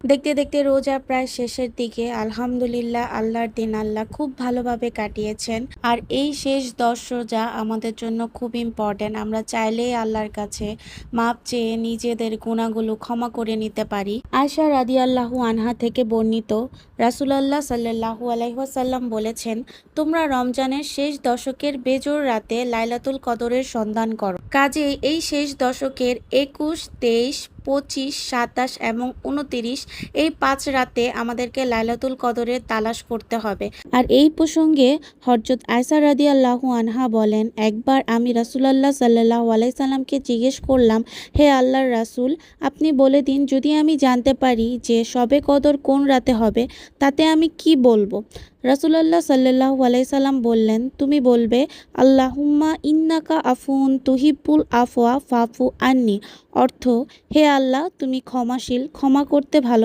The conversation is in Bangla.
দেখতে দেখতে রোজা প্রায় শেষের দিকে। আলহামদুলিল্লাহ, আল্লাহর দিন আল্লাহ খুব ভালোভাবে কাটিয়েছেন। আর এই শেষ 10 রোজা আমাদের জন্য খুব ইম্পর্টেন্ট। আমরা চাইলেই আল্লাহর কাছে মাপ চেয়ে নিজেদের গুনাহগুলো ক্ষমা করে নিতে পারি। আয়েশা রাদিয়াল্লাহু আনহা থেকে বর্ণিত, রাসূলুল্লাহ সাল্লাল্লাহু আলাইহি ওয়াসাল্লাম বলেছেন, তোমরা রমজানের শেষ দশকের বেজোড় রাতে লাইলাতুল কদরের সন্ধান করো। কাজেই এই শেষ দশকের 21, 23, 25, 27 এবং 29 এই 5 রাতে আমাদেরকে লাইলাতুল কদরের তালাশ করতে হবে। আর এই প্রসঙ্গে হযরত আয়েশা রাদিয়াল্লাহু আনহা বলেন, একবার আমি রাসূলুল্লাহ সাল্লাল্লাহু আলাইহি সাল্লামকে জিজ্ঞেস করলাম, হে আল্লাহর রাসূল, আপনি বলে দিন, যদি আমি জানতে পারি যে শবে কদর কোন রাতে হবে, তাতে আমি কি বলবো? রাসূলুল্লাহ সাল্লাল্লাহু আলাইহি সাল্লাম বললেন, তুমি বলবে, আল্লাহুম্মা ইন্নাকা আফুন তুহিব্বুল আফওয়া ফাফু আন্নি। অর্থ, হে আল্লাহ, তুমি ক্ষমাশীল, ক্ষমা করতে ভালো।